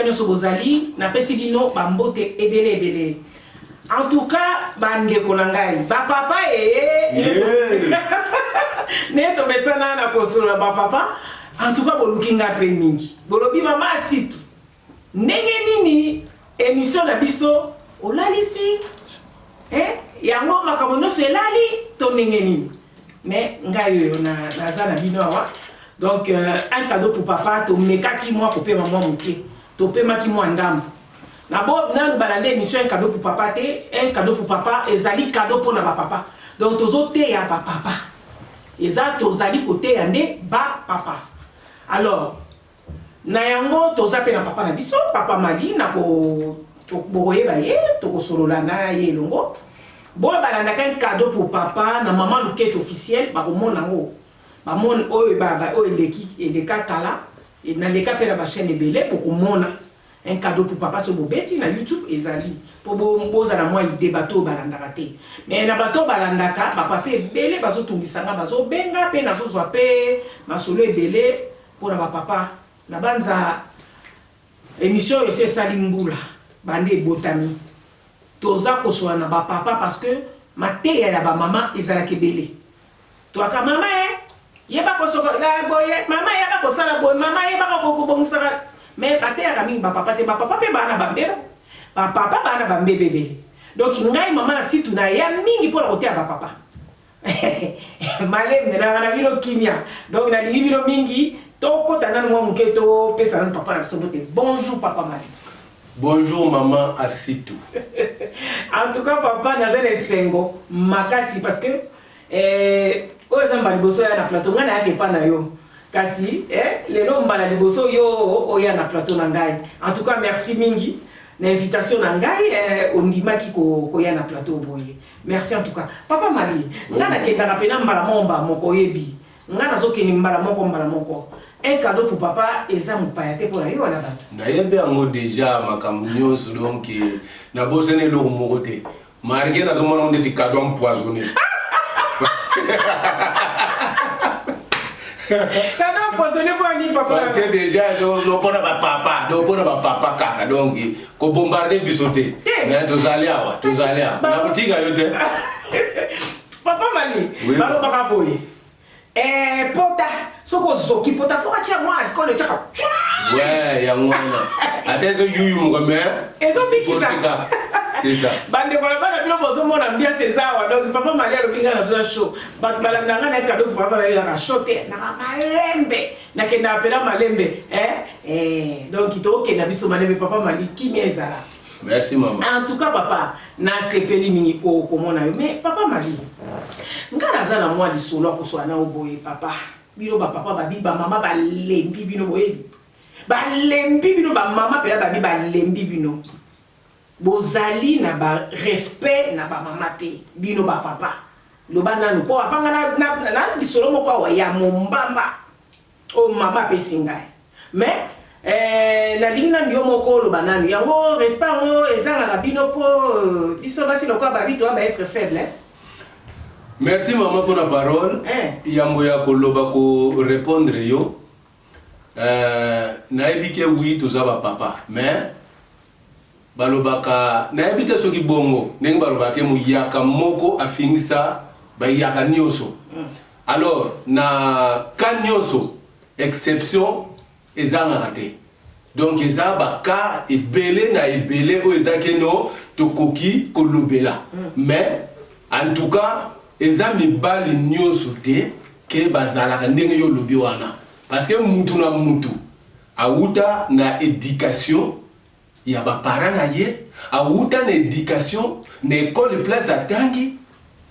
nyoso bozali na pesi bino bambote ebele. En tout cas, bande konangai, ba papa ne to mesana na kosola ba papa. En tout cas, bolukinga pe mingi. Bolobi mama asitu. Ndenge nini émission na biso olalisi yango makamono so elali to ndenge nini. Mais ngai na za na bino awa. Donc un cadeau pour papa to mekaki moi ko pe maman moké. To pe maki moi ndambo. Na bo na balande émission un cadeau pour papa un cadeau pour papa ezali cadeau pour na ba papa. Donc tozo te ya ba papa. Eza tozali côté yande ba papa. Alors na yango toza pe na papa na biso papa mali na ko to boye ba ye to ko solola na ye longo. Bo balanda un cadeau pour papa na maman loquette officielle ba ko mona ngo. Ba mon oyo ba oyo leki et les katala et na les kapela ba chaîne belé pour ko mona. Un cadeau pour papa sur Bobeti na YouTube ezali pour boza na moi idée bateau balandaka te mais na bateau balandaka papa pe belé bazo tungisanga bazo benga pe na zo pe masolo ebele pour na papa na banza émission yo c'est salimbula bande botami toza ko so na ba papa parce que mate ya ba maman ezala ke belé to aka mama yeba ko so la boye mama yeba ko sala boye mama yeba ko bongisa. Mais papa pe bana bambeba papa bana bambebe donc ngai maman si tu na ya mingi pour la côté à papa malem na bino kimia donc na bino mingi to kota na mo muketo pesa na papa na sobote bonjour papa Mali. Bonjour maman Asitu. En tout cas papa na zele sengo makasi parce que ozamba liboso ya na plateau ngana yake pa na yo. Kasi les noms maladi boso yo oya na plateau nangai. En tout cas merci mingi l'invitation nangai ondima ki ko ya na plateau boye. Merci en tout cas. Papa Mali, ngana kenda na pena mbala momba moko yebi. Ngana zoke ni mbala moko. Un cadeau pour papa eza mupayate pour yo na bata. Na yebe ngo déjà makamunyo so donc na bosene lo mokote. Marge na komona on de cadeau empoisonné. Cadeau empoisonné pour ani papa. Parce que déjà no pona ba papa kaka donc ko bombarder bisoté. Mais tozali awa. Na kutika yote. Papa Mali, balo baka boye. Pota soko zoki pota foka tia moi ko le tchaka. Ouais, ya ngona. Attention yuyu mo mère. Ezo fikisa. C'est ça. Bande voilà bana bilo bozo mona bien César donc papa Mali a lopinga na zona show. Bat balanga na cadeau pour papa Mali la choté na malembe. Na kenda apela malembe donc itoke na biso malembe papa Mali kimeza là. Merci maman. En tout cas papa na sepeli mingi ko komona yo mais papa Mali. Ngana za na moi di solo ko so na oboye papa. Bino ba papa ba bi ba mama ba lembi bino boye. Ba lembi bino ba mama pela ba bi ba lembi bino. Bozali na ba respect na ba mama te bino ba papa lo bananu po afanga na bisolo moko wa ya mombamba o mama pesinga mais na lingna ndio moko lo bananu yango respect ngo ezanga na bino po biso basi lokwa ba bito ba être faible Merci maman pour la parole. Yambo ya koloba ko répondre yo na ebike oui tozaba papa mais balobaka na ebite soki bongo ndenge balobaka mu yaka moko afingisa ba yaka nyoso. Alors na ka nyoso exception ezanga raté. Donc eza ba ka ebele na ebele o ezake no tokoki kolobela. Mais en tout cas eza mibali nyoso te ke bazala ndenge yo lobi wana parce que mutu na mutu auta na éducation ya ba parents na ye auta na éducation na école place atangi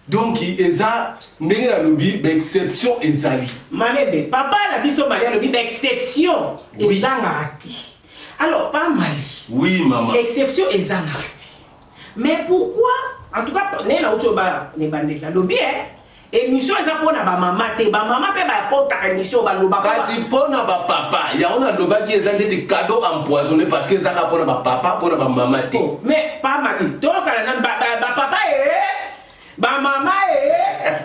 donc eza ndenge na lobi ba exception ezali malebe papa na biso mali lobi ba exception ezanga rati alors pas Mali oui maman exception ezanga rati mais pourquoi en tout cas né na uchoba ne bandela lobi émission eza pona ba mama te ba mama pe ba kota émission ba loba kasi pona ba papa ya ona loba ki eza des cadeaux empoisonnés parce que eza pona ba papa pona ba mama te mais pas Mali to kala na ba papa ba mama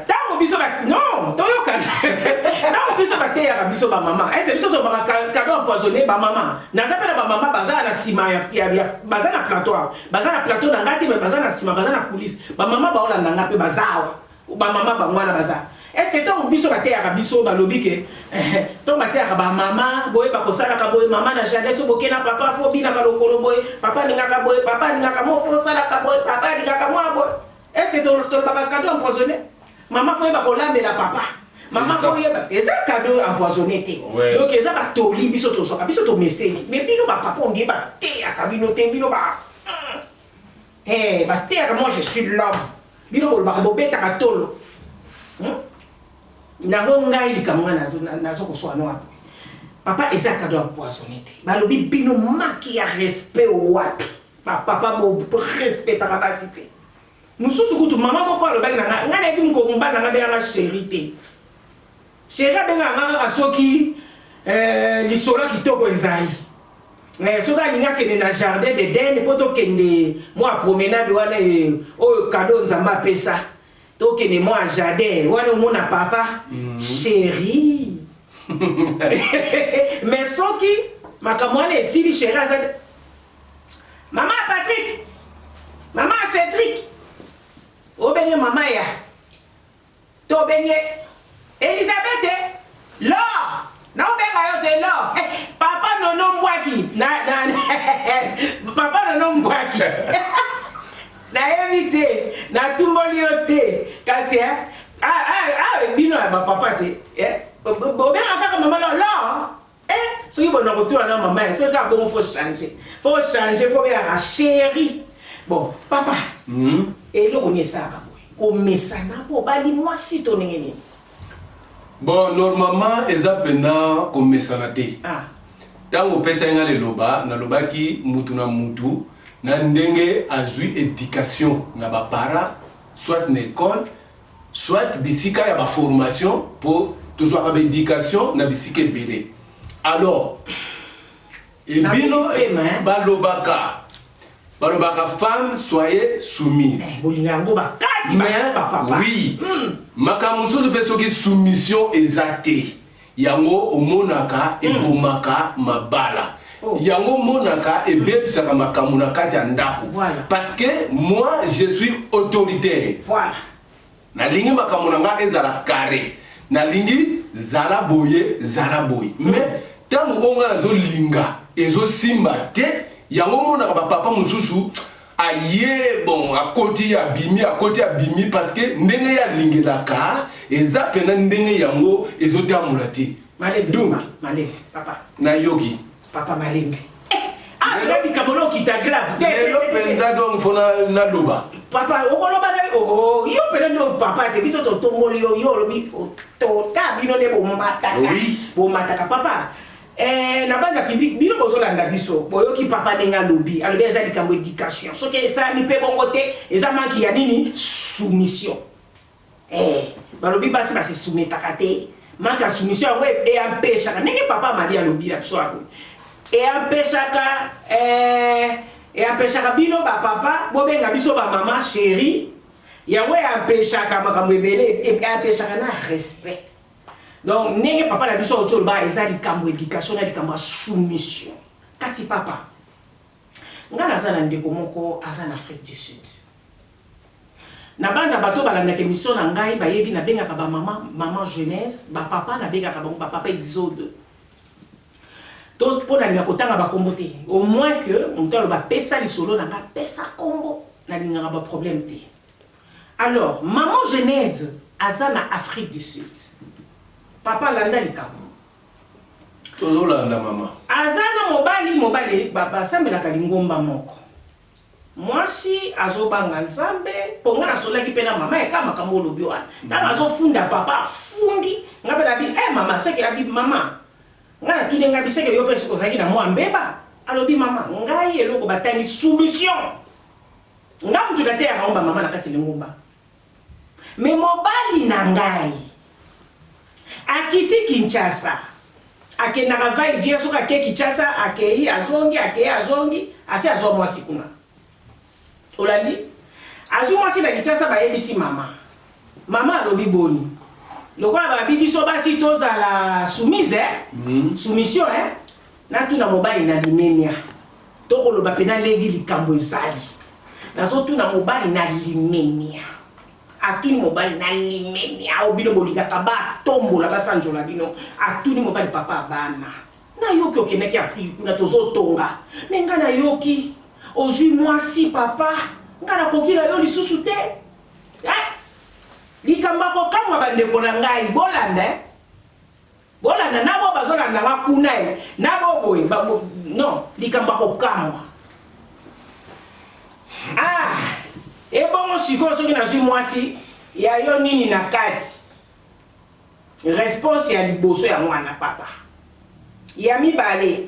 tango biso non toyoka tant biso ba terre biso ba maman est-ce biso to ba cadeau empoisonné ba maman na ça pena ba maman baza na sima ya baza na plateau na ngati mais baza na sima baza na coulisse ba maman ba olanda ngape bazawa ba maman ba mwana baza est-ce tant biso ba terre biso ba lobi ke tant ba terre ba maman boye ba kosala ka boye maman na jardin so bokena papa fo bina ka lokolo boye papa ninga ka boye papa ninga ka mo fo sala ka boye papa ninga ka mo boye est-ce to ba cadeau empoisonné maman faut pas coller la papa maman faut y avoir des cadeaux empoisonnés donc ils ont pas toli biso to soka biso to meseli mais bino ba papa on dit ba te akabino te bino ba ba terre moi je suis l'homme bino ba bobeta ka tolo na ngonga ili kamwa nazo ko soano wapi papa ils ont cadeau empoisonné ba lobi bino maki ya respect au wapi papa bo respect ta capacité mususu kutu mama moko alobaki na nga na ebi nkomba na nga benga chéri te chéri abenga nga soki lisolo kitoko ezali soki alinga kende na jardin de dene mpo tokende mwa promenade wana oyo kado nzambe apesa tokende mwa jardin wana omona papa chéri mais soki makambo wana esili chéri azali mama Patrick mama Cédric Obenye mama ya to benye Elisabeth Laure na obenga yo te Laure papa nono mbwaki na papa nono mbwaki na evite na tumboli yo te kasi bino ya papa te obenga kaka mama Laure soki bona kotura na mama ya soki abongo faut changer faut bien chérie bon papa et le on ça au mesana pour bali moi si to nengeni bon normalement ezapena ko mesanate tango pesa nga le loba na loba ki mutu na mutu na ndenge azui éducation na ba para soit na école soit bisika ya ba formation pour toujours avoir éducation na bisika belé alors et bino ba lobaka Barobaka femme, soyez soumise. Mais oui, makamuso de personnes qui soumission exacte. Yango omonaka e bomaka mabala. Yango monaka e bebsaka makamunaka tandako. Parce que moi je suis autoritaire. Voilà. Na lingi makamunanga ezala carré. Na lingi zala boye. Mais tant onga zo linga ezo simba te yango mona ba papa mususu aye bon akoti abimi parce que ndenge ya lingelaka eza pena ndenge yango ezotamula te donc papa na yoki papa malembe regarde kabolo qui t'a grave lelo penza donc fona na loba papa okoloba na yo pena no papa te biso to tongoli yo lobi to ta bino ne bo mataka papa na banda public bino bozolanda biso boyoki papa nenga lobi alobi eza likambo éducation soki esa mi pe bongo te eza manki ya nini soumission balobi basi basi soumetaka te manka soumission yango empêchaka ndenge papa mali alobi na biso ako empêchaka bino bapapa bobenga biso bamama chéri yango empêchaka makambo ebele empêchaka na respect. Donc, n'est papa la biso autour ba ezali kambo éducation na likambo soumission. Kasi papa. Ngana za na ndeko moko aza na Afrique du Sud. Na banda bato balanda ke mission na ngai ba yebi na benga ka ba maman jeunesse, ba papa na benga ka ba papa exode. To pona ni akotanga ba kombote. Au moins que on tolo ba pesa li solo na nga pesa kombo na linga ba problème te. Alors, maman jeunesse aza na Afrique du Sud. Papa landa likambo. Toujours landa mama. Azana mobali baba sambela kalingomba moko. Mwasi azobanga nzambe ponga na sola kipena mama e kama kama lobi wana. Na azofunda papa fundi ngabe na bi mama seke abi mama. Ngana tune ngabi seke yo pese ko zaki na mwa mbeba. Alobi mama ngai eloko batangi soumission. Ngamu tudate ya ngomba mama na kati lingomba. Me mobali na ngai akiti Kinshasa akenda kavai via soka ke Kinshasa akei azongi asi azomwa sikuna olandi azomwa sina Kinshasa ba yebisi mama alobi boni Le quoi va bibi so basi toza la soumise soumission na tuna mobali na limemia to ko loba pena legi likambo ezali na so tuna mobali na limemia atuni mobali na limemia obino bolika kaba tombola basanjola bino atuni mobali papa bana na yoki okendaki Afrique kuna tozotonga me nga na yoki ozwi mwasi papa nga na kokila yo lisusu te likamba ko kamwa bandeko na ngai bolanda bolanda nabo bazolanda nga kuna nabo boy non likamba ko kamwa ebongo siko soki nazwi mwasi ya yo nini na kati response ya liboso ya mwana papa ya mibale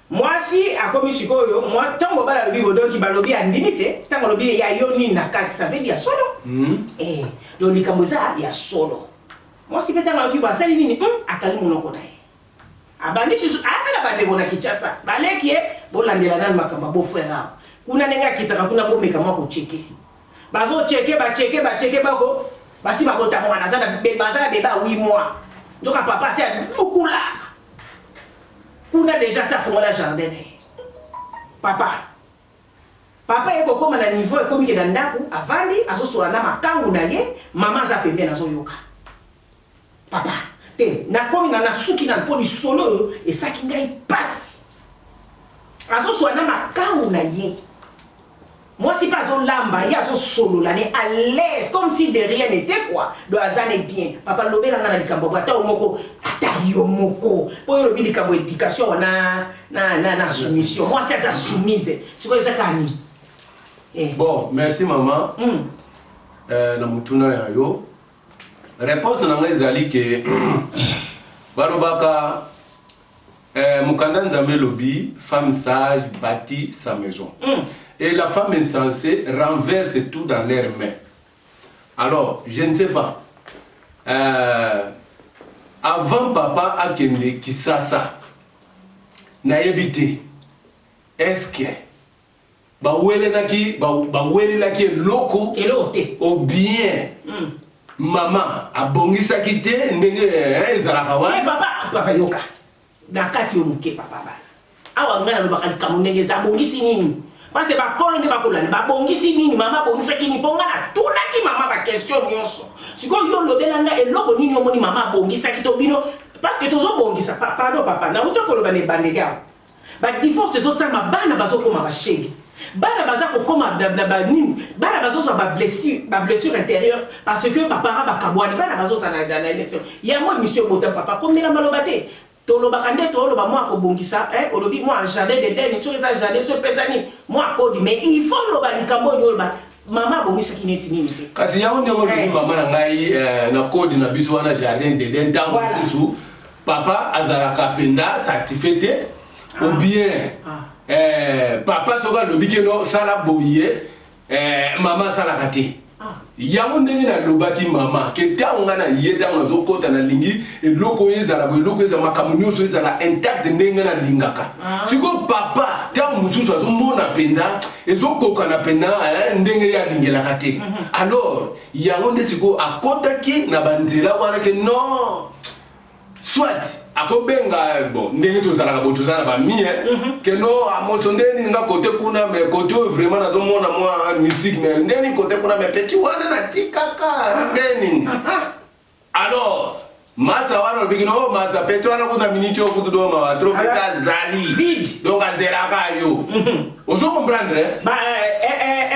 mwasi akomi sikoyo ntango balobi bodoki balobi andimi te ntango lobi ya yo nini na kati ça veut dire solo donc likambo eza ya solo mwasi mpe ntango alobi basali nini akali monoko na ye abandi susu apena bandeko na Kinshasa baleki ye bolandela nani makambo bofrère awo kuna ndenge akitaka kuna bomeka mwa kocheke bazocheke bacheke bako basi babota mwana aza na beba 8 mois nzoka papa si adukula kuna déjà ça fongola jardin papa yeko koma na niveau ekomi ke na ndako avandi azosola na makangu na ye mama za pembeni azoyoka papa te na komi na suki na poli solo esaki ngai pasi azosola na makangu na ye moi si pas on lamba il y a son solo là à l'aise comme si de rien n'était quoi do azane bien papa lobela na likambo ata omoko ata yo moko po yo lobi likambo éducation na soumission moi c'est ça soumise c'est quoi ça kani bon merci maman na mutuna ya yo réponse na ngai zali ke balobaka mukanda nzambe lobi femme sage bâtit sa maison et la femme insensée renverse tout dans leurs mains. Alors, je ne sais pas. Avant papa a kende Kisasa, na yebite. Est-ce que bawele naki loko ou bien maman a bongisa kite ndenge ezalaka wana. Papa yoka. Nakati yo muke papa ba. Awa ngana lo bakali kamunenge za bongisi nini? Parce que ba kolo ne ba kolani ba bongisi nini mama bongisa kini ponga na tuna ki mama ba question nyonso siko yo lobela nga eloko nini yo moni mama bongisa ki to bino parce que tozo bongisa pardon papa na uto koloba ne bandega ba divorce zo sama bana bazokoma ba shege bana bazako koma ba nini bana bazosa ba blessure intérieure parce que papa ba kabwani bana bazosa na élection ya moi monsieur Botam papa komela malobate tolo bakande tolo ba moi ko bongisa olobi moi jardin de den sur les jardin sur pesani moi ko di mais il faut lo ba likambo nyolo ba mama bongisa kineti nini kasi ya onde ngolo mama na ngai na code na biso wana jardin de den tango susu papa azalaka penda certifié ou bien papa soka lobi ke no sala boye mama sala kati yango ndenge na lobaki mama ke tanga na yeda na zokota na lingi eloko ezala bo eloko ezala makamunyo so ezala intact ndenge na lingaka siko papa ta mususu azomona penda ezokoka na penda ndenge ya lingelaka te alors yango nde siko akotaki na banzela wana ke non soit akobenga bon ndenge tozalaka bo tozala ba mie ke no amoto ndeni nga kote kuna me kote vraiment na domona moi musique mais ndeni kote kuna me petit wana na tikaka ndeni alors mata wana bigino mata petit wana kuna miniti okutu do ma trompeta zali donc azeraka yo ozo comprendre ba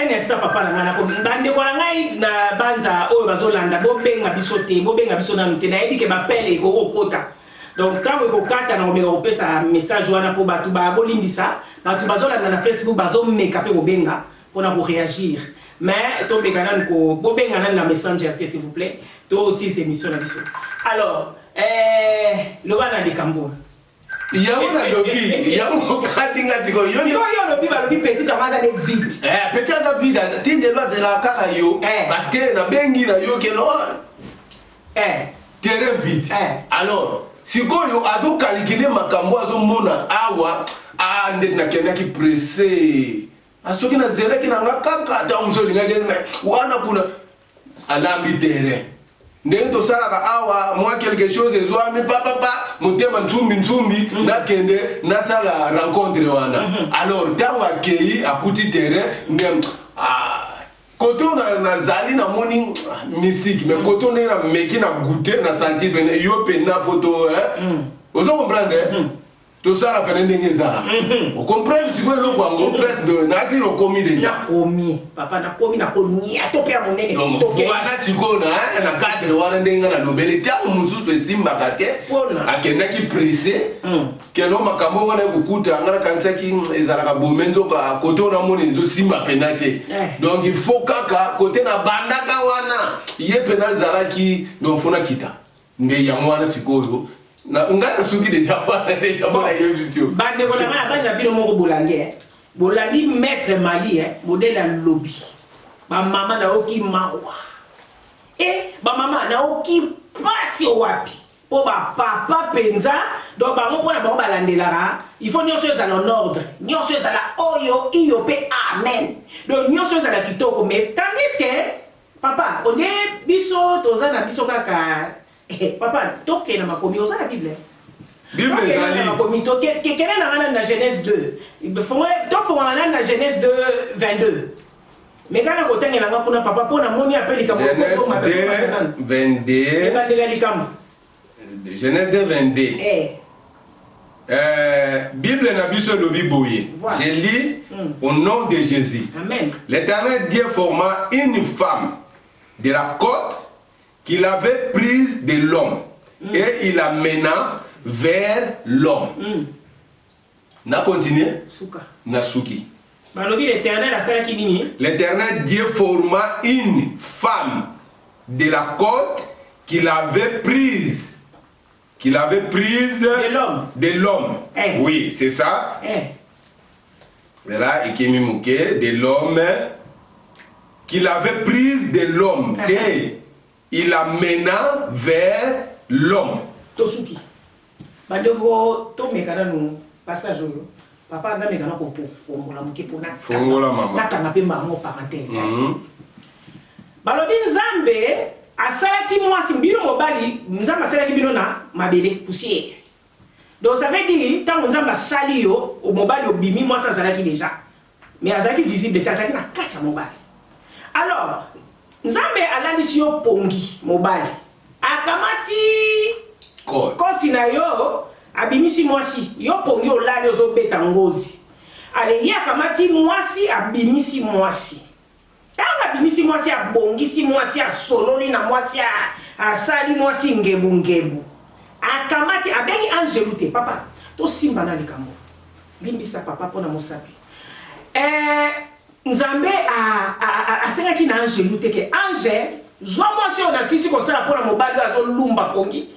un instant papa na ngana ko ndande ko ngai na banza oyo bazolanda bobenga bisote bobenga bisona nte na ebike ba pele ko okota. Donc quand vous avez un message pour batu ba bolimbisa batu bazolanda na Facebook bazomeka pe bobenga pour réagir mais to bekana ko bobenga na messenger s'il vous plaît to aussi c'est mission na biso alors le bana de Kambo yamona lobi yamo katinga tiko yo lobi ba lobi petit amaza de vide petit amaza vide ti de loi de la kaka yo parce que na bengi na yo ke no terrain vide alors sikoyo azo calculer makambo azo mona awa ande na kenya ki pressé asoki na zela ki na ngakaka ta umso linga wana kuna alambi terrain ndenge tosalaka awa moi quelque chose ezwami papa motema nzumbi nakende nasala rencontre wana alors ntango akei akuti terrain kote nazali namoni mystique mais kote ndenge na meki na goûter na sentir pene yo pena photo ozo comprendre tosala pene ndenge ezala ocomprendre sikoyo eloko yango presque nasi lokomi déjà papa nakomi to mpe ya monene wana sikoyo na cadre wana ndenge nalobeli ntango mosusu esimbaka te akendaki presse kelo makambo wana ekokuta nga nakanisaki ezalaka bome nzoka kote wana moni ezosimba pena te donc il faut kaka kote na bandaka wana ye pena azalaki donc fo nakita nde yango wana sikoyo nga suki déjà bona yevision bande ko na bana bino moko bolandi maître Mali modèle ya lobby ba mama na oki mawa ba mama na oki pasi wapi po ba papa penza do ba mo pona ba balandelaka il faut nyonso ezala en ordre nyonso ezala oyo iyo pe amen do nyonso ezala kitoko mais tandis que papa on est biso tozana biso kaka papa toke na makomi oza la Bible Bible ezali makomi toke kekele na Genèse 2 to fongana na Genèse 2 22 mais kana kotengela nga kuna papa pona moni apeli ka Genèse 2 22 ebandela likamo Genèse 2 22 Bible na biso lobi boye je lis au nom de Jésus. Amen. L'Éternel Dieu forma une femme de la côte qu'il avait prise de l'homme et il la mena vers l'homme. Na continue. Na suki. L'Éternel Dieu forma une femme de la côte qu'il avait prise. De l'homme. Oui, c'est ça. Là, de l'homme qu'il avait prise de l'homme et il la mena vers l'homme. Tosuki. Badego to mekana no passage oyo. Papa anda mekana ko fongola muke pona. Fongola mama. Nakanga pe mama parenthèse. Balobi Nzambe asalaki mwasi mbino mobali, Nzambe asalaki bino na mabele poussière. Donc ça veut dire tant Nzambe asali yo o mobali obimi mwasi azalaki déjà. Mais azalaki visible tazaki na kati ya mobali. Alors Nzambe alandisi yo pongi mobali akamati kosti na yo abimisi mwasi yo pongi olali ozobeta ngozi ale ye akamati mwasi abimisi mwasi tanga abimisi mwasi abongisi mwasi asololi na mwasi asali mwasi ngebu akamati abengi angelu te papa to simba na likambo limbisa papa pona mosapi Nzambe asengaki na angelu teke ange zwa mwasi oyo na sisi kosala mpona mobali oyo azolumba pongi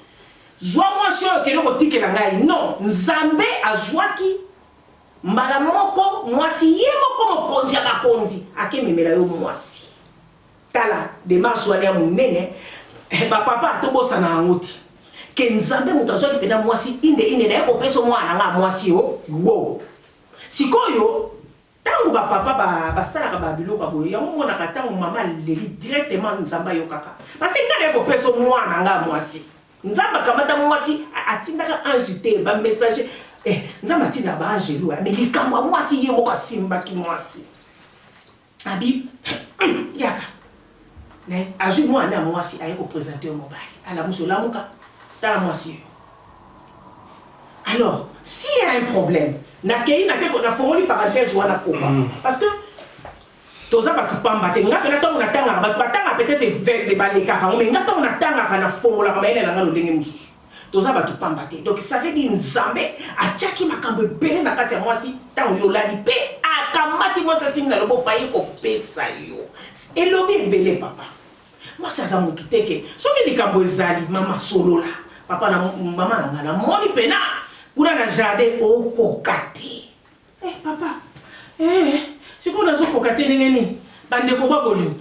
zwa mwasi oyo okende kotikela ngai non Nzambe azwaki mbala moko mwasi ye moko mokonzi ya bakonzi akememela yo mwasi tala demarche wana ya monene bapapa atobosana yango te ke Nzambe moto azwaki mpena mwasi inde naye kopesa mwana nga mwasi yo wo sikoyo tango ba papa basalaka ba biloko boye yango monaka tango mama leli directement Nzamba yo kaka parce que ngana ko peso mwana nga mwasi Nzamba kamata mwasi atindaka ange te ba message Nzamba tinda ba angelu mais likamwa mwasi ye moko simba ki mwasi abi yaka ne aju mwana mwasi aye ko présenter mobile ala musola muka tala mwasi alors s'il y a un problème na fongoli parenthèse wana pourquoi parce que toza bakapamba te nga pena tongo na tanga batanga peut-être vers de baleka mais nga tongo na tanga na fongola kama ene na ndenge mususu toza batupamba te donc ça veut dire Nzambe achaki makambo ebele na kati ya mwasi tango yo lali pe akamati mwasi asinga lobo fayi ko pesa yo elobi ebele papa mwasi aza motu teke soki likambo ezali mama solola papa na mama na ngana moni pena kuna na jardin okokate papa siko nazo kokate nini bande ko babolo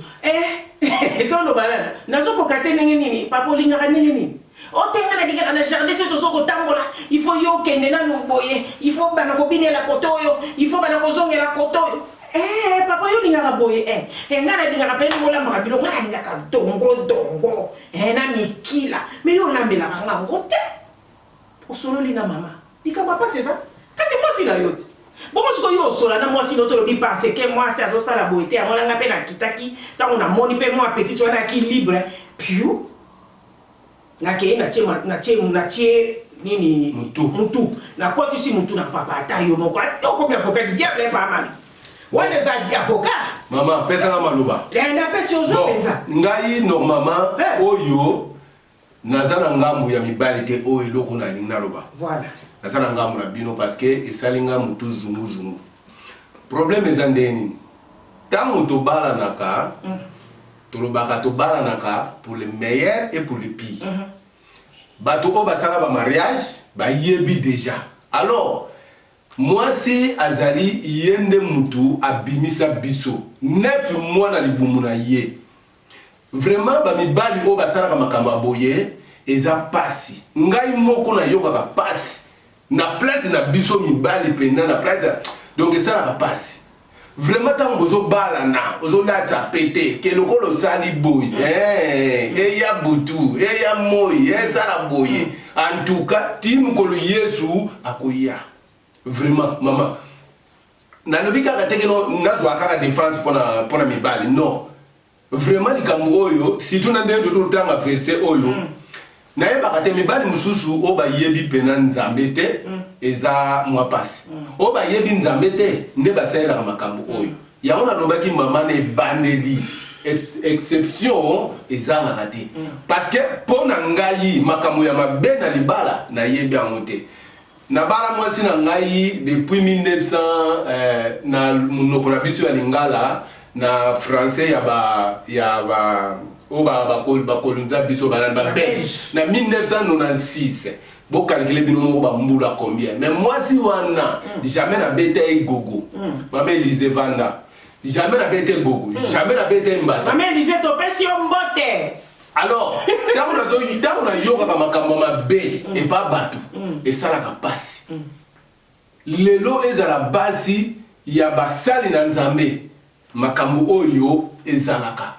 tono balana nazo kokate nini papa olingaka nini otenga na diga na jardin c'est tozo kotambola il faut yo kende na nuboye il faut bana ko binela kotoyo il faut bana ko zongela kotoyo papa yo ninga boye ngana ninga pele mola makabilo ngana ninga ka dongo na mikila mais yo lambela nga ngote osolo lina mama dika papa c'est ça kasi moi si la yote bon moi siko yo sola na moi si noto lobi parce que moi c'est azo sala boye te amona nga pe na kitaki tango na moni pe moi petit wana ki libre piu na ke na che nini mutu na koti si mutu na papa ata yo moko yo ko bien avocat du diable pas mal wana za avocat mama pesa na maluba na pesa ozo penza ngai normalement oyo nazana ngambu ya mibali te oyo eloko na ninga loba voilà nazana ngambu na bino parce que esalinga mutu zungu problème ezandeni tango to bala naka tolobaka to bala naka pour le meilleur et pour le pire bato o basala ba mariage ba yebi déjà alors moi c'est azali yende mutu abimisa biso 9 mois na libumu na ye vraiment ba mibali o basala ka makamba boye eza pasi ngai moko na yoka ka pasi na place na biso mibali pena na place donc ça ka pasi vraiment tant bozo balana ozo lata pété ke lokolo sali boy et ya butu et ya moy et sala boy en tout cas tim ko le Yesu akoya vraiment maman na lobika ka tekeno na zwa ka défense pona mibali non vraiment likambo oyo surtout na ndendo to tanga verset oyo na yeba ka te mibali mususu o ba yebi pena nzambe te eza mwa pasi o ba yebi nzambe te nde basela makambo oyo yango na lobaki mama ne bandeli exception eza na raté parce que pona ngai makambo ya mabe na libala na yebi angote na bala mwasi na ngai depuis 1900 na monoko na biso ya lingala na français ya ba o ba kolonza biso ba belge na 1996 bo calculer bino mo ba mbula combien mais moi si wana jamais na bete gogo mama Elise Vanda jamais na bete gogo jamais na bete mbata mama Elise to pesi mbote alors tango na yoka ka makambo mabe et pas batu et ça la passe lelo ezala basi ya basali na nzambe makambo oyo ezalaka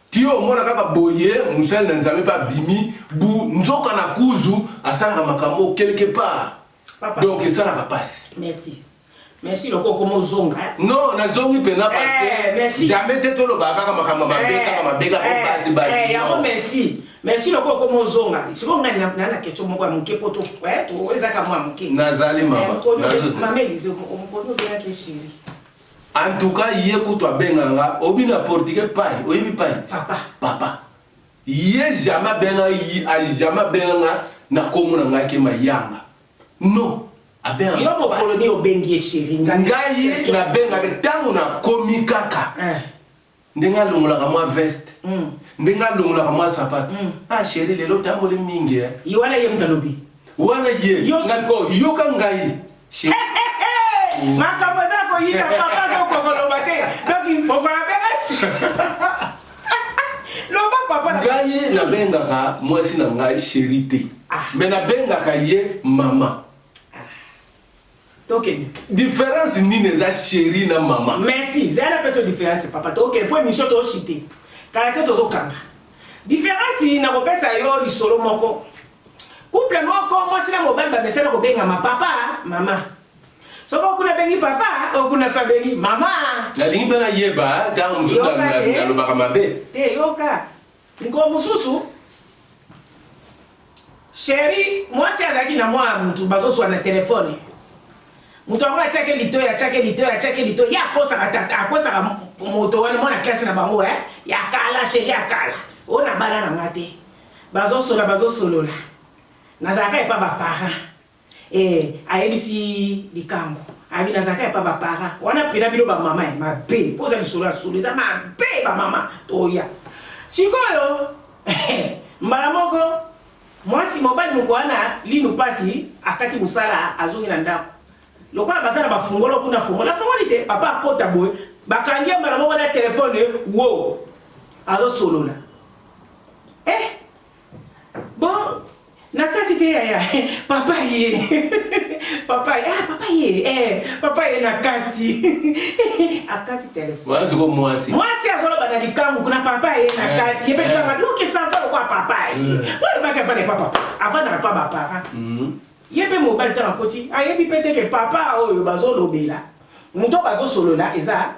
tio mona kaka boye musali na nzambe pa bimi bu nzoka na kuzu asala makambo quelque part papa. Donc ça la passe merci le kokomo zonga non na zongi pena parce que jamais te tolo ba kaka makambo mabeka ko basi ya merci le kokomo zonga siko ngani na question moko ya muke poto frère to ezaka mwa muke nazali mama mama Elise on bien que chérie. En tout cas, hier que toi benanga, obi na portugais pai, obi pai. Papa. Hier jamais benanga, jamais benanga na komo na ngaki mayanga. Non. Abenga. Yo mo koloni obengi chéri. Ngai na benga tango na komi kaka. Ndenga longola kama veste. Ndenga longola kama sapato. Ah chéri lelo tango le mingi. Yiwana ye mtalobi. Wana ye. Yo kangai. Chéri. Makambo zako yina papa zako koloba te donc bokola beka loba papa ngai na bengaka mwasi na ngai chéri te mais na bengaka ye mama donc différence nini eza chéri na mama merci c'est la personne différence papa donc pour émission to chité caractère tozo kanga différence na kopesa yo lisolo moko couple moko mwasi na mobali ba besela ko benga ma papa mama so ko kuna bengi papa o kuna pa bengi mama na lingi bana yeba dans mususu na lobaka mabe te yoka nko mususu chéri moi si azaki na moi mtu bazo so na telefone mtu anga chake lito ya kosa moto wana mona classe na bango ya kala chéri ya kala ona bala na mate bazo solola nazaka pa ba parents ayebisi likambo abi nazaka pa ba para wana pena bilo ba mama mabe poza lisolo za mabe ba mama toya sikoyo mbala moko mwasi mobali mukwana linu pasi akati musala azungi na ndako lokola bazana bafungolo kuna fungola fungolite papa akota boy bakangia mbala moko na telefone wo azo solola bon nakati te ya papa ye papa ye nakati akati téléphone wala siko mwasi azolo bana likambu kuna papa ye nakati yebe kama donc ça va quoi papa ye wala baka fane papa avant na pas papa yebe mobile tana koti ayebi pete ke papa oyo bazolo bela muto bazo solo na eza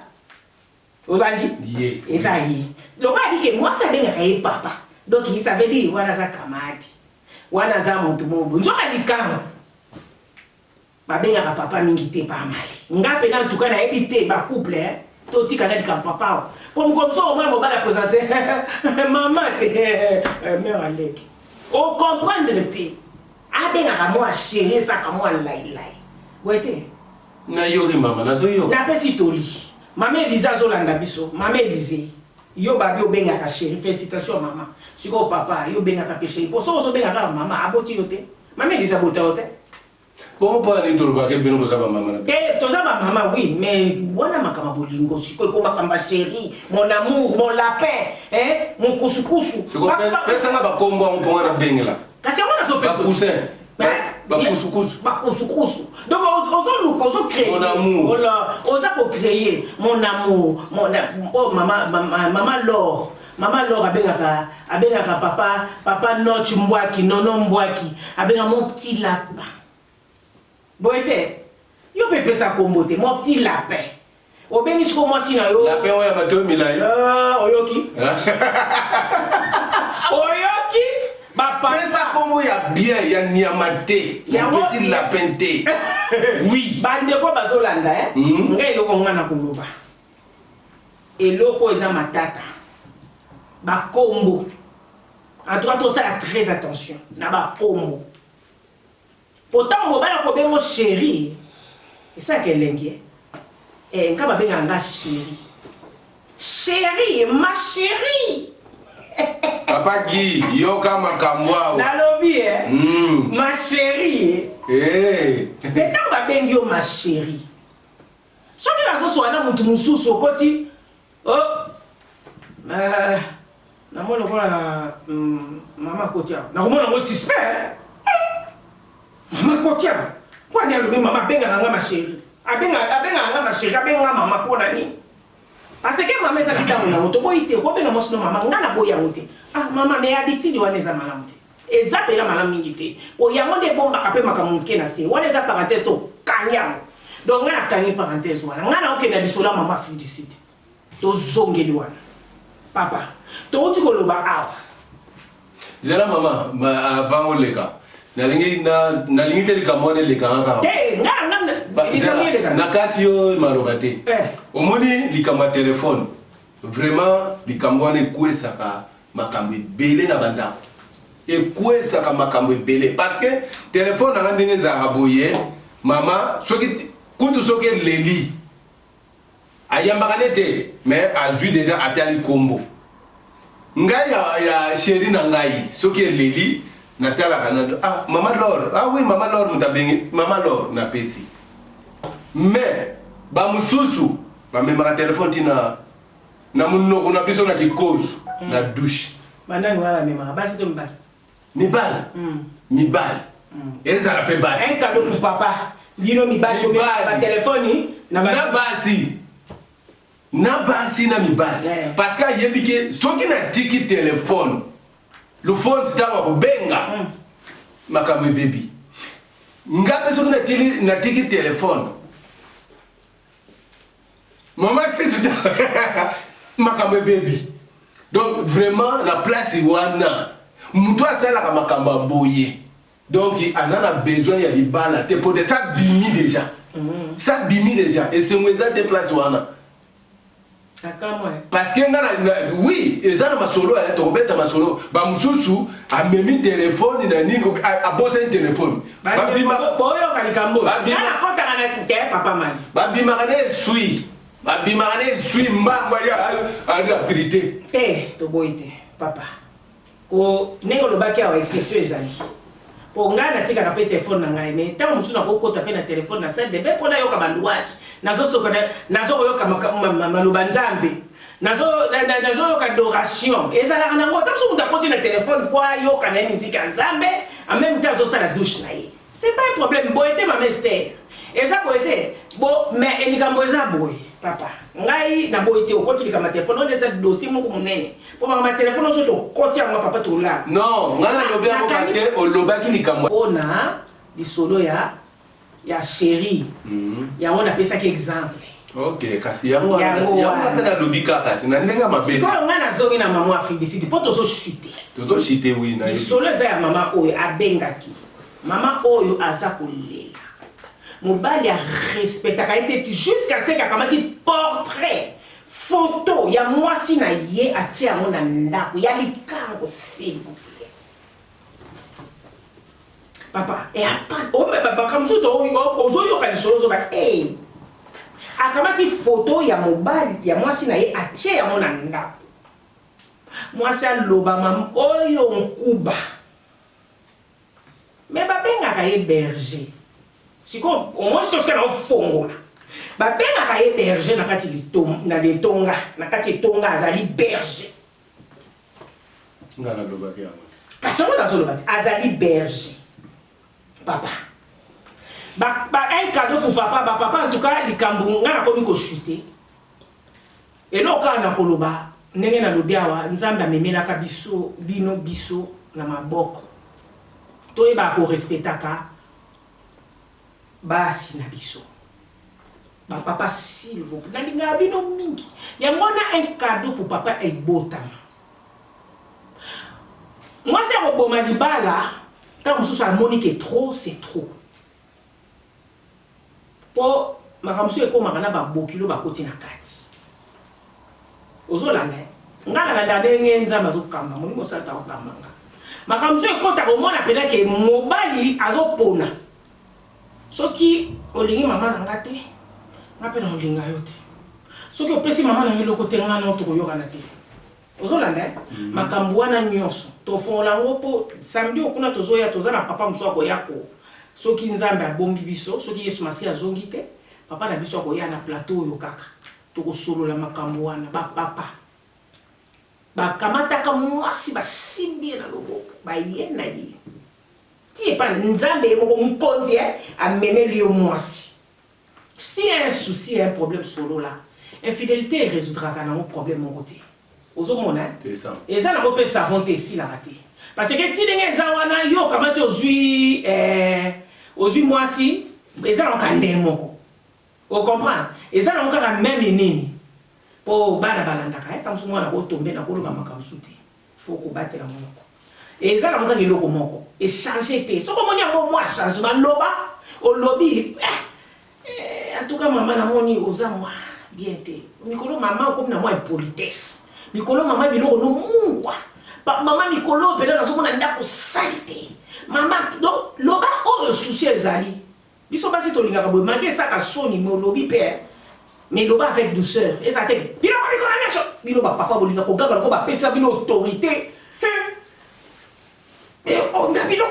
obandi ye eza ye donc abi ke moi ça benga ye papa donc il savait dire wana za kamati wana za muntu mobo nzoka likama babenga papa mingi te pa mali ngape na ntuka na ebite ba couple to tika na dika papa pour me comme ça au moins mobala présenter maman te mère aleki o comprendre te abenga ka moi chérie ça ka moi lai wete na yori mama na so yo na pesi toli mama Elisa zolanda biso mama Elise yo babi obenga ka chérie félicitations maman siko papa yo benga ka péché pour ça so benga ka maman aboti yote mama Elisa bota yote bon pas ni tolo ba ke bino ko mama na toza ba maman oui mais wana makama bolingo siko ko makamba chérie mon amour mon lapin mon kusukusu siko pesa nga ba kombo ngo ponga na bengela kasi wana so pesa ba cousin ba kusukusu donc ozo créer mon amour oza ko créer mon amour oh maman Laure Maman Laure abengaka papa Noch Mbwaki nono Mbwaki abenga mon petit lapin boete yo pepe sa kombote mon petit lapin obengi siko mwasi na yo lapin oya mato milai oyoki papa pesa kombo ya bien ya niamate mon petit lapin te oui bande ko bazolanda ngai loko ngana koloba eloko eza matata ba kombo en tout cas tout ça très attention na ba kombo pourtant mo bala ko bengo chérie et ça qu'elle est nkaba benga nga chérie ma chérie papa Guy yoka makamwa nalobi ma chérie tant ba bengi yo ma chérie soki bazo swana mutu mususu okoti na mwana kwa mama kotia na kumona ngo suspect mama kotia kwa ni alobi mama benga nga ma chérie abenga nga ma chérie abenga mama pona ni parce que maman eza kitango ya moto boyi te ko benga mosino mama nga na boya mote mama me habitude wana eza malamu te eza pela malamu mingi te o yango nde bomba kape makamu ke na se wana eza parenthèse to kanyamo donc nga na kangi parenthèse wana nga na okenda bisola mama félicite to zongeli wana papa to uti koloba awa zela mama avant oleka nalingi te likamone leka ngaka te nga nakati yo maloba te omoni likambo ya telefone vraiment likambo wana ekwesaka makambo ebele na bandako ekwesaka makambo ebele parce que telefone nanga ndenge ezalaka boye mama soki kutu soki eleli ayambaka ne te mais azwi déjà atali kombo ngai ya chéri na ngai soki eleli natalaka na mama Laure oui mama Laure mutabengi mama Laure na pesi mais ba mususu ba memaka telefone tina na munoko na biso na kikozo na douche bandani wala memaka basi to mibali eza la pe basi un cadeau pour papa dino mibali ko ba telefone na basi na mibali parce que yebike soki na tiki telefone le phone tanga ko benga makambo baby ngape soki na tiki telefone maman c'est tout makambo baby donc vraiment la place wana muto asala makambo boye donc azana besoin ya libala te pour ça bimi déjà et c'est moi ça te place wana parce que oui ezana masolo ya to beta masolo ba mususu amemi téléphone na ningo a bossa un téléphone ba bima boyo kalikambo na kota na te papa man ba bima kana sui mbangwa ya rapidité to boite papa ko nengo lobaki awa exception ezali po ngana tika ka pe téléphone na ngai mais tant musu na ko kota pe na téléphone na salle de bain pona yoka ba louage nazo yoka maloba nzambe nazo adoration ezala na ngo tamso muta côté na téléphone kwa yo kana musique nzambe en même temps zo la douche na ye c'est pas un problème boité ma mester eza boité bo mais elikambo eza boy papa ngai na boité o côté likama téléphone on eza dossier moko munene po ma téléphone so to côté moi papa to la non ngana lobia mo parce o lobaki likambo ona di solo ya chérie ya on appelle ça exemple. Ok, kasi yango na lobika kati na ndenga mabele. Siko ngana zongi na maman Afridicide po tozo chuter. Tozo chuter oui na. Solo za ya maman oyo abengaki. Maman oyo aza kolela. Mobali a respecta ka été jusqu'à ce qu'akamati portrait photo ya mwasi na ye atia ngo na ndako ya likango s'il vous plaît. Papa, et après o me papa comme ça to ozo yo ka solo zo ba akamati photo ya mobali ya mwasi na ye atie ya mona ndako mwasi aloba mam oyo nkuba me babengaka ye berger siko omwasi tosika na ofongola babengaka ye berger na kati na litonga na kati etonga azali berger ngana lobaki yango kasi yango nazolobaki azali berger papa un cadeau pour papa, papa en tout cas, les Cambou, n'a pas mis chuter. Et là, quand on a koloba, n'engé na lobiawa, nzamba meme na kabiso, bino biso na maboko. Toi ba ko respectaka, basi na biso. Ba papa s'il vous plaît, n'inga bino mingi. Ya mwana un cadeau pour papa et botam. Moi c'est au boma libala, quand on se monique est trop, c'est trop. Po makamsu eko makana ba bokilo ba koti na kati ozolanda ngala na ndenge nzamba zo kamba moni mosata o kamba makamsu eko ta komona pena ke mobali azopona soki olingi mama na ngate ngape na olinga yote soki opesi mama na ngelo kote ngana to koyoka na te ozolanda makambu wana nyonso to fongola ngopo samedi okuna tozoya tozana papa mso ko yako soki nzambe abombi biso soki Yesu masi azongi te papa na biso akoya na plateau oyo kaka tokosolola makambo wana ba papa bakamataka mwasi basimbi na loboko baye na ye ti epa nzambe moko mukonzi amemeli yo mwasi si y a un souci, un problème solo là infidélité résoudra quand on problème mon côté ozomona c'est ça et ça na ko pe savonté ici la raté parce que ti ndenge za wana yo kamati ozui mwasi eza na kande moko o comprendre eza na kaka même nini po bana balandaka eta msumwa na ko tomber na ko loba makamsuti faut ko batela monoko eza na kaka iloko moko et changer te soko moni yango moi changement loba o lobby en tout cas maman na moni ozamwa bien te mikolo maman comme na moi politesse mikolo maman biloko no mungwa maman mikolo pena na soko na ndako salite maman donc loba o souci ezali biso basi to linga boy manke ça ka soni mo lobi père mais loba avec douceur et ça te bilo ko mikolo na so bilo ba papa bolinga ko gaga ko ba pesa bilo autorité et on a bilo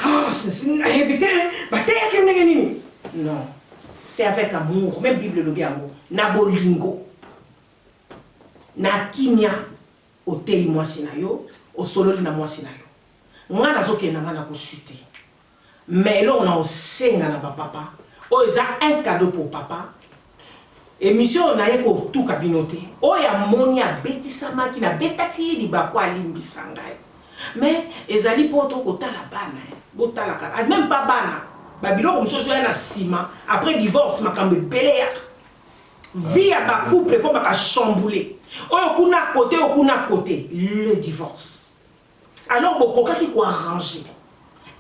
ah c'est éviter bataille que nini non c'est avec amour même Bible lobi amour na bolingo na kimia oteli mwasi na yo osololi na mwasi na yo ngana zokena ngana ko chuter mais là on a osenga na papa o eza un cadeau pour papa émission na yeko tout kabinote o ya moni a betisama ki na betati li ba kwa limbisa ngai mais ezali poto kotala bana botala ka même pas bana ba biloko msoso ya na sima après divorce makambe belé ya vie ya ba couple comme ka chamboulé oyo kuna côté le divorce alors bokoka ki ko arranger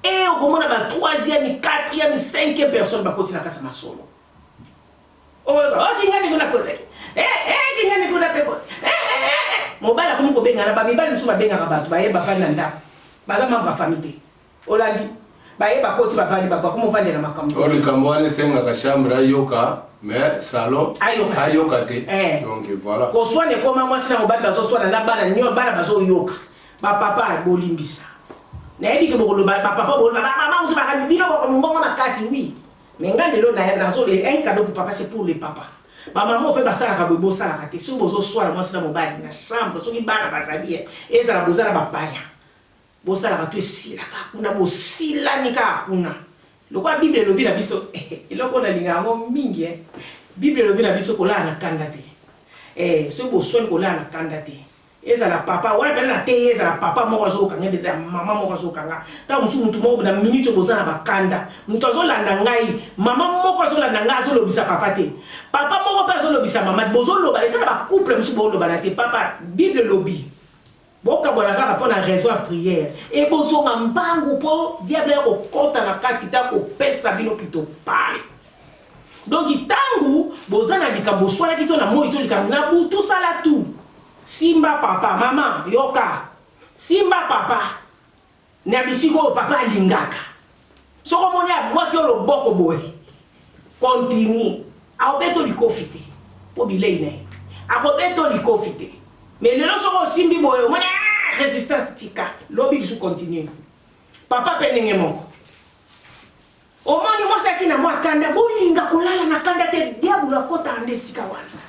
et au moment la troisième, quatrième, cinquième personne va continuer à faire ma solo. Oh, qui gagne qu'on a côté. Qui gagne qu'on a fait. Mon bal a comme qu'on benga na ba mi bal nous ba benga ba ba ye ba fa nanda. Ba za mamba famille. Olandi. Ba ye ba koti ba vani ba comme on va na makambo. Oh le kamboane senga ka chambre yoka mais salon ayoka te. Donc voilà. Ko soit ne comme moi sina mo bal ba zo soit na bana nyo bana ba zo yoka. Ba papa bolimbisa. Naebi ke bokolo ba papa bolo ba maman tu ba ka bino ko ngongo na kasi oui mais ngande lo na zo un cadeau pour papa c'est pour les papas Ba maman peut passer à la bobo ça la raté. Si bozo soit moi c'est dans mon bal na chambre, so ki bana basabi et ça la boza la bapaya. Bosa la tu sila ka kuna bosila ni ka kuna. Lokwa Bible lobi na biso eloko na linga ngo mingi Bible lobi na biso kola na kanda te. So bosoni kola na kanda te. Eza la papa wala pena na te eza la papa moko zo kanga de mama moko zo kanga. Ta musu mutu moko na minute boza na bakanda. Mutu zo landa ngai, mama moko zo landa ngai zo lobisa papa te. Papa moko pa zo lobisa mama, bozo loba eza ba couple musu bo loba na te papa Bible lobi. Boka bona kaka pona raison à prière. Et bozo mbangu po diable ko kota na kakita ko pesa bino pito pale. Donc itangu boza na likambo swala kito na moi to likambo na butu sala tout. Simba papa, maman, yoka. Simba papa. Nabisiko papa lingaka. Soko moni abwaki lo boko boy. Continue. Aobeto likofite. Po bileine. Akobeto likofite. Mais le soko simbi boy, moni résistance tika. Lobi du continue. Papa penenge moko. Omoni mo saki na mo kanda bolinga kolala na kanda te diabu na kota ande sika wana.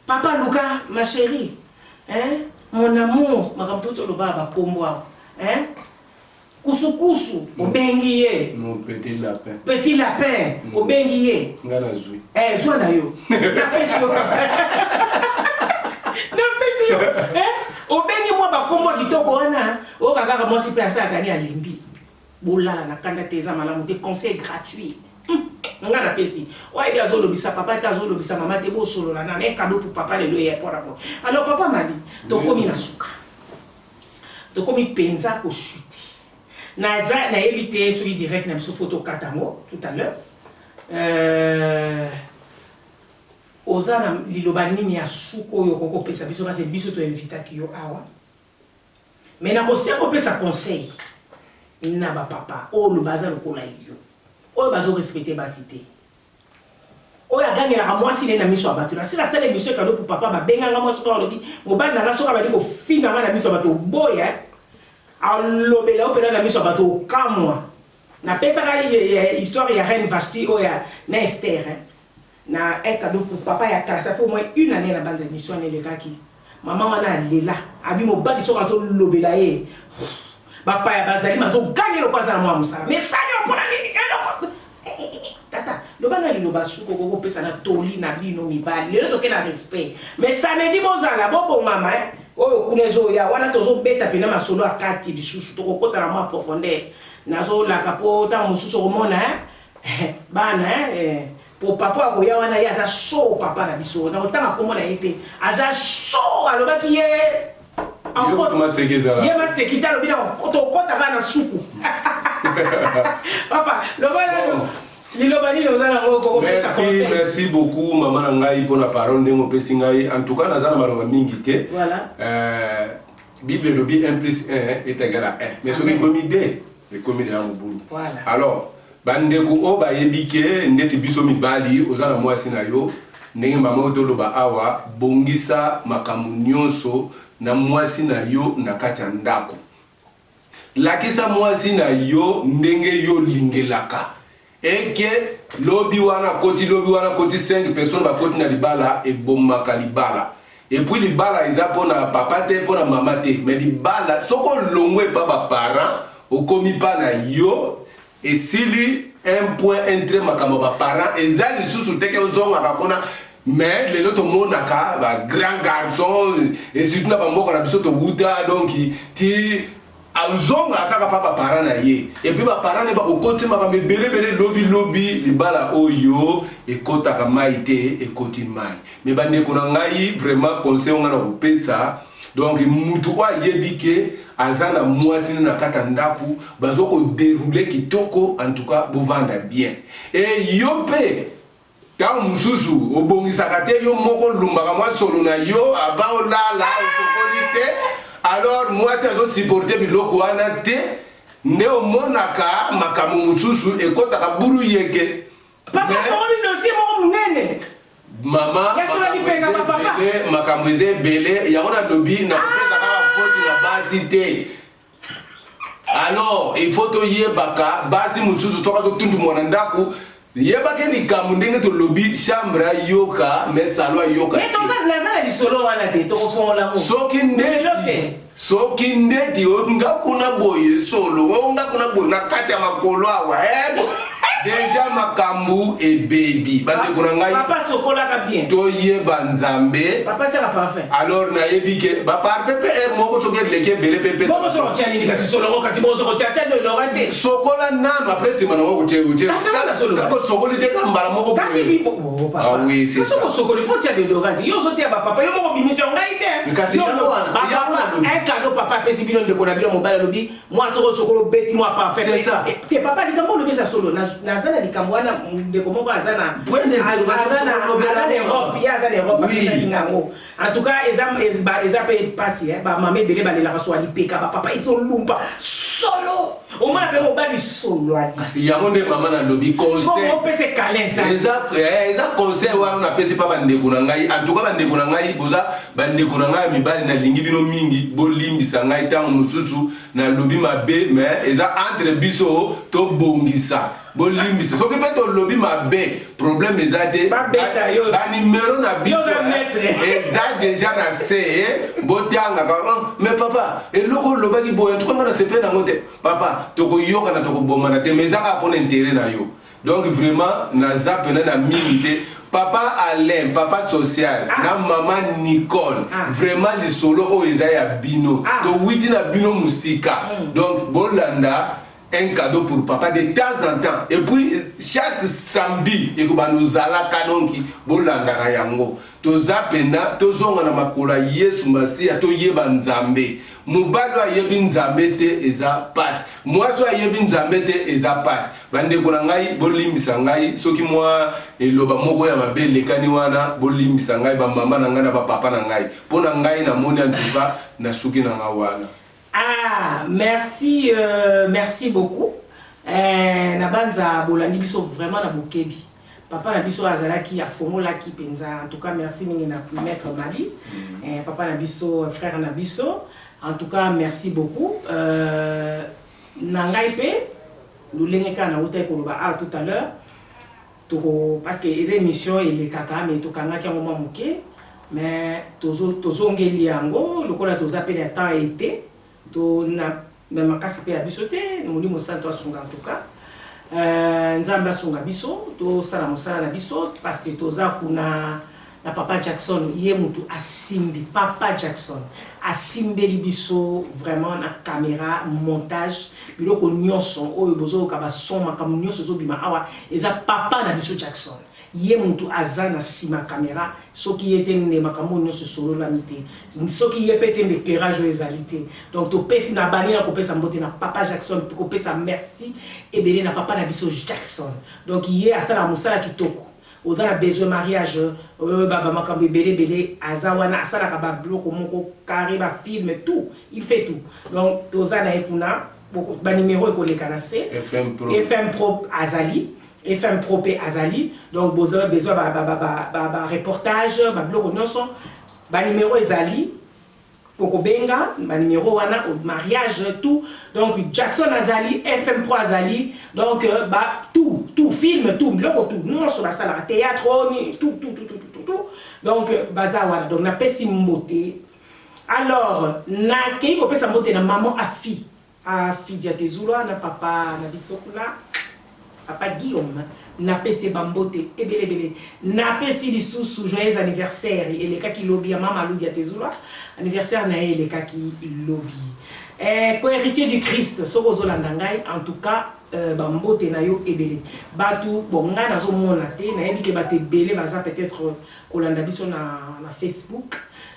Papa Luka, ma chérie, hein? Mon amour, ma kamputo lo baba kombo, hein? Kusu, obengiye. Mon petit lapin. Petit lapin, obengiye. Ngana zui. Zoi na yo. Na pesi yo. Na pesi yo. Obengi moi ba kombo kitoko wana, o kaka mo si pe asa kani alembi. Bolala na kanda teza malamu des conseils gratuits. Ngana pesi wa ida zo lobisa papa ta zo lobisa mama te bo solo na un cadeau pour papa le loyer pour rapport. Alors papa mali to komi na suka to komi penza ko chute na évité sur direct na biso photo katango tout à l'heure ozana lilobani ni ya suko yo koko pesa biso kasi biso to invita ki yo awa mais na ko se ko pesa conseil na ba papa o lo baza lo kola yo o bazo respecter ba cité o ya gagner la mwasi na miso abato na sila sala biso cadeau pour papa ba benga nga mwasi pa lobi mobali na soka ba liko finga nga na miso abato boya a lobela opera na miso abato kamwa na pesa ka histoire ya reine Vashti o ya na Esther na un cadeau pour papa ya kala ça fait au moins une année na bande d'émission ne lekaki maman wana lela abi mobali soka to lobela ye papa ya bazali mazo gagner le kwaza na mwa musala mais ça ne pona ni tata le bana li loba suko ko pesa na toli na bino mibali le to ke na respect mais ça ne dit bozala bobo mama o kunezo ya wana tozo beta pena masolo akati bisusu to ko kota na ma profondeur nazo la kapota mususu komona bana pour papa ko ya wana ya za show papa na biso na otanga komona ete aza show alobaki ye encore comment c'est que ça là ye ma sekita lo bina ko to kota kana suku papa lo bana Merci beaucoup maman ngai pour la parole ndengo pesi ngai en tout cas nazana maloba mingi te voilà Bible lobi 1 plus 1 est égal à 1 mais ce qui comme idée le comme idée en bulu alors bandeko o ba yebike ndeti biso mibali ozana mwasi na yo ndenge mama odoloba awa bongisa makamu nyonso na mwasi na yo na kati ya ndako lakisa mwasi na yo ndenge yo lingelaka eke lobi wana koti 5 personnes ba koti na libala e bomaka libala et puis libala eza pona papa te pona mama te mais libala soko longwe pa ba parents okomi pa na yo et sili un point entre makama ba parents eza lisusu teke ozonga kakona mais les autres monaka ba grand garçon et surtout na ba mboka na biso to wuta donc ti azonga kaka papa parent na ye et puis ba parent ne ba okoti makambe belebele lobi libala oyo ekota ka maite ekoti mai mais ba ndeko na ngai vraiment conseil nga na kopesa donc mutu wa yebike azana mwasi na kata ndaku bazoko dérouler kitoko en tout cas bovanda bien et yope ta mususu obongisaka te yo moko lumbaka mwa solo na yo aba olala osokolite alors moi c'est zo supporter biloko wana te nde omonaka makamu mususu ekotaka buru yeke papa sori dossier mo munene mama makamu eze bele yaona dobi na kopesa kaka faute na basi te alors il faut to yebaka basi mususu toka to tundu mwana ndaku yebake likambo ndenge tolobi chambre yoka mais salon yoka mais toza nazala lisolo wana te tokofongola mo soki ndeti onga kuna boye solo onga kuna boye na kati ya makolo awa déjà makambu et baby bande kuna ngai papa sokola ka bien to yeba nzambe papa tcha parfait alors na yebike ba parfait pe moko to ke leke bele pepe comment so tchani ni kasi solo kasi bo so tcha de lorate sokola nano après c'est mana ko te kako sokoli te kambala moko kasi bi papa ah oui c'est ça sokoli faut tcha de lorate yo so te ba papa yo moko bimission ngai te kasi ya wana un cadeau papa pesi bino de kona bino mobile lobi moi to sokolo beti moi parfait c'est ça te papa ni kambo lobi sa solo nazana likamwana de comment azana azana Europe ya azana Europe kingango en tout cas eza pe passi ba mamé belé balela ba so ali peka ba papa ils sont lumpa solo au moins fait mon bali solo kasi yango nde mama na lobi conseil on peut se caler ça eza conseil wana na pesi pa bande kuna ngai en tout cas bande kuna ngai boza bande kuna ngai mibali na lingi bino mingi bolimbisa ngai tango mususu na lobi mabe mais eza entre biso to bongisa bolimbisa soki mpe tolobi mabe problème eza te banimero na biso eza déjà na se botiangaka mais papa eloko olobaki boye tukanga na sepe nango te papa tokoyokana tokobomana te mais ezaka mpona intérêt na yo donc vraiment naza pena na mingi te papa Alain, papa social, na maman Nicole, vraiment les solo oyo eza ya bino to witi na bino musika donc bolanda un cadeau pour papa de temps en temps et puis chaque samedi et que nous allons kanonki bolanda yango toza pena tozonga na makola Yesu Masia to yeba nzambe mobalo ayebi nzambe te eza passe mwaso ayebi nzambe te eza passe bande kuna ngai bolimbisa ngai soki mwa eloba moko ya mabe lekani wana bolimbisa ngai ba mama na ngai na ba papa na ngai pona ngai na moni antuka na suki na ngawana. Ah, merci, merci beaucoup. Nabanza bolandi biso vraiment na bokebi. Papa na biso azalaki a fongola ki penza. En tout cas, merci mingi na maître Mali. Papa na biso frère na biso. En tout cas, merci beaucoup. Nangaipe, nous l'engeka na uta ko ba tout à l'heure. Parce que les émissions et les kaka mais to kanga ki ngoma muke. Mais tozongeli yango, lokola tozapela temps été. To na même kasi pe abisote moni mosanto asunga en tout cas nzamba sunga biso to sala mosala na biso parce que toza kuna na papa Jackson ye mutu asimbi papa Jackson asimbeli biso vraiment na caméra montage biloko nyonso oyo bozo ka ba son makambo nyonso zo bima awa eza papa na biso Jackson ye mutu azana sima caméra soki était ne makambo nyonso solo la mité soki ye pete l'éclairage ezalité donc to pesi na bani na kopesa mbote na papa Jackson to kopesa merci et belé na papa na biso Jackson donc ye asala musala kitoko ozala besoin mariage baba makambo belé azawana asala ka ba bloko moko carré ba film tout il fait tout donc tozana ekuna ba numéro ekoleka na C FM Pro Azali FM Pro P Azali donc besoin reportage ba bloko nyonso ba numéro Azali poko benga ba numéro wana au mariage tout donc Jackson Azali FM Pro Azali donc ba tout film tout bloko tout nyonso ba sala théâtre tout donc bazawa donc na pesi mbote alors na kei ko pesa mbote na maman afi diatezula na papa na bisokula papa Guillaume na pesi bambote ebele na pesi lisusu joyeux anniversaire et les kaki lobby mama Ludia Tezula anniversaire na les kaki lobby co-héritier du Christ soko zolanda ngai en tout cas bambote na yo ebele batu bonga nazo mona te na yebi ke bate belé baza peut-être kolanda biso na Facebook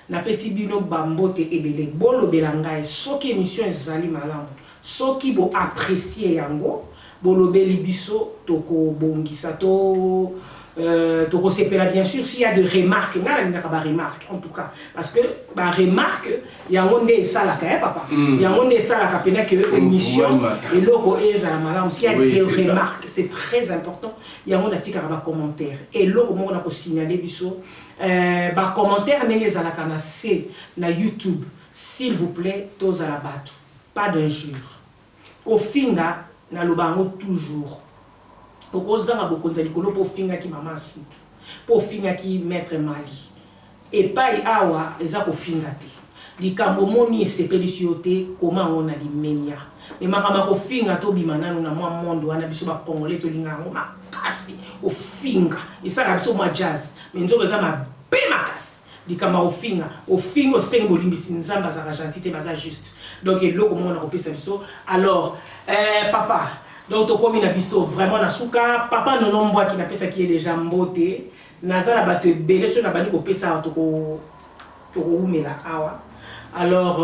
na pesi bino bambote ebele bolo belangai soki émission ezali malamu soki bo apprécier yango bolobeli biso toko bongisa to toko sepela bien sûr s'il y a des remarques ngala ndaka ba remarque en tout cas parce que ba remarque yango nde salaka papa yango nde salaka pena que émission et loko eza malamu s'il y a des remarques c'est très important yango natika ba commentaire et loko moko na ko signaler biso ba commentaire ndenge zalaka na C na YouTube s'il vous plaît tozala batu pas d'injure kofinga na lobango toujours okozanga bokonza likolo po finga ki mama sutu po finga ki maître mali epai awa eza ko finga te likambo moni sepelisi yo te koma ngona limenya me makama ko finga to bimanano na mwa mondo wana biso ba congolais to linga ngo makasi ko finga isaka biso mwa jazz me nzo eza mabe makasi likama ofinga osengi bolimbisi nzamba za gentité baza juste donc eloko mona ko pesa biso alors papa donc to komi na biso vraiment na suka papa nono mbwa ki na pesa ki est déjà mbote nazala bato ebele so na bani ko pesa to ko umela awa alors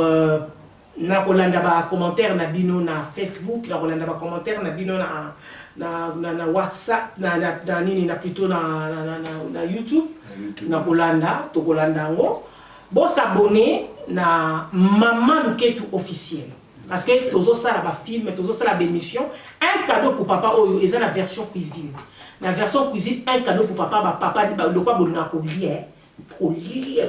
na kolanda ba commentaire na bino na Facebook na kolanda ba commentaire na bino na WhatsApp na nini na plutôt na YouTube na kolanda to kolanda ngo bo s'abonner na Maman Luketu officiel parce que tozo sala ba film tozo sala ba émission un cadeau pour papa oyo eza la version cuisine la version cuisine un cadeau pour papa ba papa le quoi bolina ko lier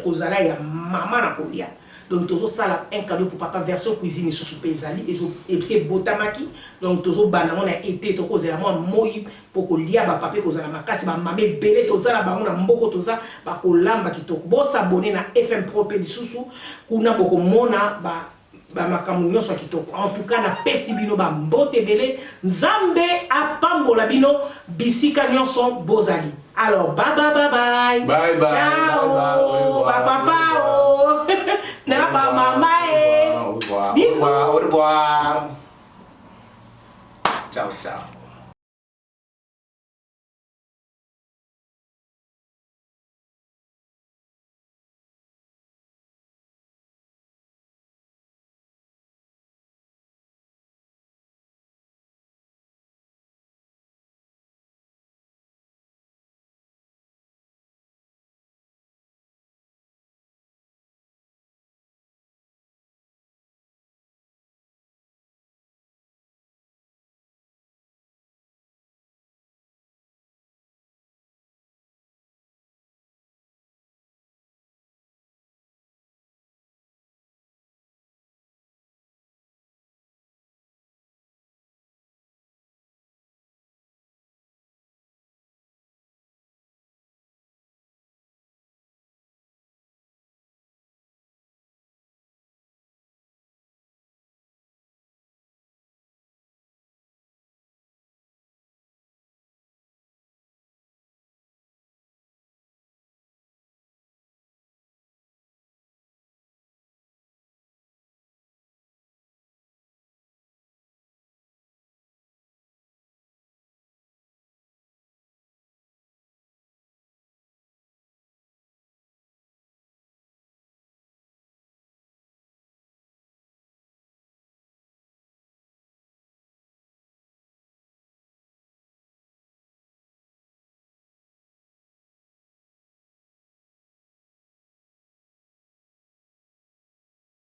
ko zala ya mama na ko lier donc tozo sala un cadeau pour papa version cuisine sur soupe ezali et c'est botamaki donc tozo bana on a été to ko zela moi moi pour ko lier ba papa ko zala makasi ba mabe belé to zala ba na mboko to za ba ko lamba kitoko bo s'abonner na FM Pro pe disusu kuna boko mona ba makambo nyonso kitoko en tout cas na pesi bino ba mbote belé nzambe apambola bino bisika nyonso bozali alors bye bye bye bye ciao ba papa na ba mama au revoir